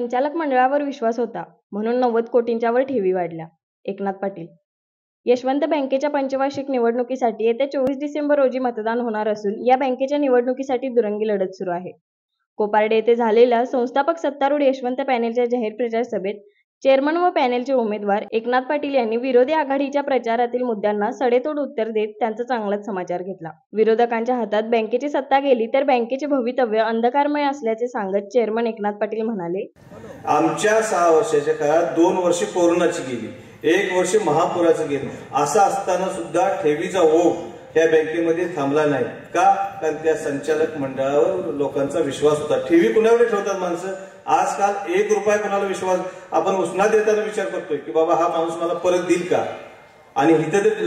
संचालक मंडळावर विश्वास होता म्हणून 90 कोटींच्या वर ठेवी वाढल्या. एकनाथ पाटील. यशवंत बँकेच्या पंचवार्षिक निवडणुकीसाठी येत्या 24 डिसेंबर रोजी मतदान होणार असून या बँकेच्या निवडणुकीसाठी दुरंगी लढत सुरू आहे. कोपारडे येथे झालेल्या संस्थापक सत्तारूढ यशवंत पॅनेलच्या जाहीर प्रचार सभेत चेअरमन व पॅनेलचे उमेदवार एकनाथ पाटील यांनी विरोधी आघाडीच्या प्रचारातील मुद्द्यांना सडेतोड उत्तर देत त्यांचा चांगलाच समाचार घेतला. विरोधकांच्या हातात बँकेची सत्ता गेली तर बँकेचे भवितव्य अंधकारमय असल्याचे सांगत चेअरमन एकनाथ पाटील म्हणाले, आमच्या 6 वर्षाच्या काळात 2 वर्षे कोरोनाची गेली, 1 वर्ष महापुराचं गेलं. असं असताना सुद्धा ठेवीचा ओघ त्या बँकेमध्ये थांबला नाही. का? कारण त्या संचालक मंडळावर लोकांचा विश्वास होता. ठेवी कुणाकडे ठेवतात माणसं? आजकाल 1 रुपया कुणाला विश्वास, आपण उसना देताना विचार करतोय की बाबा हा माणूस मला परत देईल का? आणि इथं तर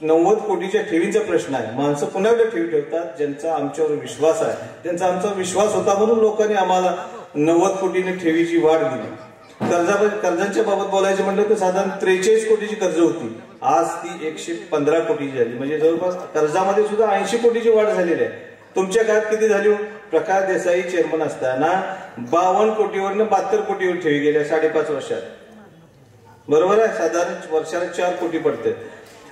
90 कोटीच्या ठेवींचा प्रश्न आहे. माणसं कुणाकडे ठेवी ठेवतात? ज्यांचा आमच्यावर विश्वास आहे, त्यांचा आमचा विश्वास होता म्हणून लोकांनी आम्हाला 90 कोटीने ठेवीची वाढ दिली. कर्जांच्या बाबत बोलायचं म्हटलं तर साधारण 43 कोटीची कर्ज होती, आज ती 115 कोटीची झाली. म्हणजे जवळपास कर्जामध्ये सुद्धा 80 कोटीची वाढ झालेली आहे. तुमच्या काळात किती झाली? प्रकाश देसाई चेअरमन असताना 52 कोटीवरनं 72 कोटीवर ठेवी गेल्या 5.5 वर्षात. बरोबर आहे? साधारण वर्षाला 4 कोटी पडते.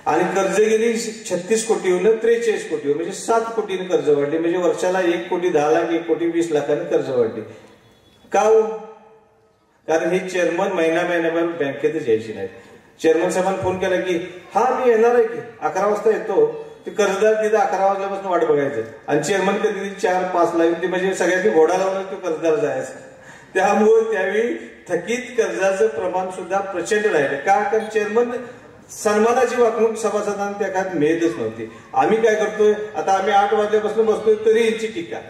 आणि कर्ज गेली 36 कोटीवरनं 43 कोटीवर, म्हणजे 7 कोटीने कर्ज वाढली. म्हणजे वर्षाला 1 कोटी 10 लाख 1 कोटी 20 लाखांनी कर्ज वाढली. का हो? कारण हे चेअरमन महिन्याभर बँकेतच यायची नाही. चेअरमन साहेबांना फोन केला की हा मी येणार आहे की 11 वाजता येतो. ते कर्जदार तिथे 11 वाजल्यापासून वाट बघायचं आणि चेअरमन कधी 4-5 ला येऊन, म्हणजे सगळ्यांनी घोडा लावून तो कर्जदार जायचा. त्यामुळे त्यावेळी थकीत कर्जाचं प्रमाण सुद्धा प्रचंड राहिलं. का? कारण चेअरमन सन्मानाची वागणूक सभासदांना त्या काळात मिळतच नव्हती. आम्ही काय करतोय आता? आम्ही 8 वाजल्यापासून बसतोय तरी यांची टीका.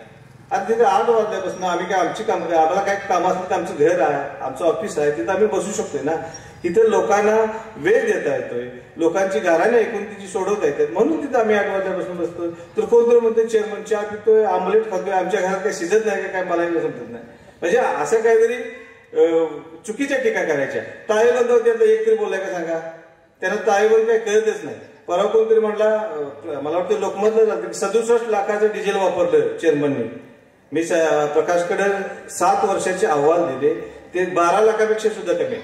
आणि तिथे 8 वाजल्यापासून आम्ही काय आमची काम, आम्हाला काय काम असलं तर आमचं घर आहे, आमचं ऑफिस आहे, तिथं आम्ही बसू शकतोय ना. तिथे लोकांना वेळ देता येतोय, लोकांची गाराने ऐकून तिची सोडवता येतात, म्हणून तिथं आम्ही 8 वाजल्यापासून बसतोय. तर कोणतरी म्हणतोय चेअरमन चहा पितोय, आमलेट खातोय, आमच्या घरात काही शिजत नाही का काय? मला समजत नाही. म्हणजे असं काहीतरी चुकीच्या टीका करायच्या. ताळेबंद त्यातलं एक तरी बोलाय का सांगा? त्यांना ताळेबंद काही कळतच नाही. परवा कोणतरी म्हटला, मला वाटतं लोकमतला 67 लाखाचं डिझेल वापरलं चेअरमनने. मी प्रकाशकडे 7 वर्षाचे अहवाल दिले, ते 12 लाखापेक्षा सुद्धा कमी.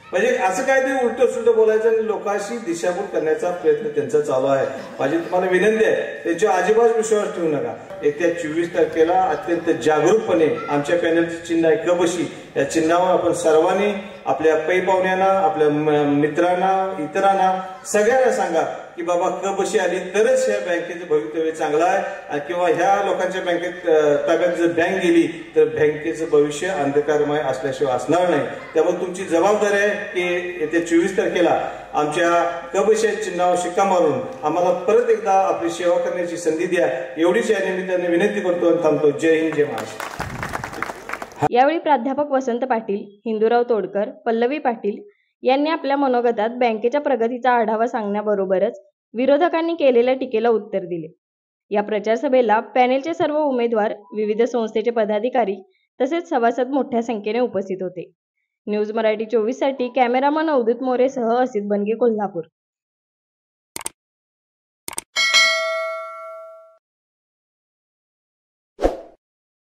म्हणजे असं काय ते उलट सुलट बोलायचं आणि लोकांशी दिशाभूल करण्याचा प्रयत्न त्यांचा चालू आहे. माझी तुम्हाला विनंती आहे, त्यांच्या अजिबात विश्वास ठेवू नका. येत्या 24 तारखेला अत्यंत जागरूकपणे आमच्या पॅनलचे चिन्ह आहे कबशी, या चिन्हावर आपण सर्वांनी आपल्या पै पाहुण्यांना, आपल्या मित्रांना, इतरांना सगळ्यांना सांगा की बाबा कबशी आली तरच ह्या बँकेचं भवितव्य चांगलं आहे, किंवा ह्या लोकांच्या बँकेत ताब्यात जर बँक गेली तर बँकेचं भविष्य अंधकारमय असल्याशिवाय असणार नाही. त्यामुळे तुमची जबाबदारी आहे की येत्या 24 तारखेला आमच्या कबशी चिन्हावर शिक्का मारून आम्हाला परत एकदा आपली सेवा करण्याची संधी द्या. एवढीच या निमित्ताने विनंती करतो आणि थांबतो. जय हिंद, जय महाराष्ट्र. यावेळी प्राध्यापक वसंत पाटील, हिंदूराव तोडकर, पल्लवी पाटील यांनी आपल्या मनोगतात बँकेच्या प्रगतीचा आढावा सांगण्याबरोबरच विरोधकांनी केलेल्या टीकेला उत्तर दिले. या प्रचार सभेला पॅनेलचे सर्व उमेदवार, विविध संस्थेचे पदाधिकारी तसेच सभासद मोठ्या संख्येने उपस्थित होते. न्यूज मराठी 24 साठी कॅमेरामन अवधूत मोरेसह असित बनगे, कोल्हापूर.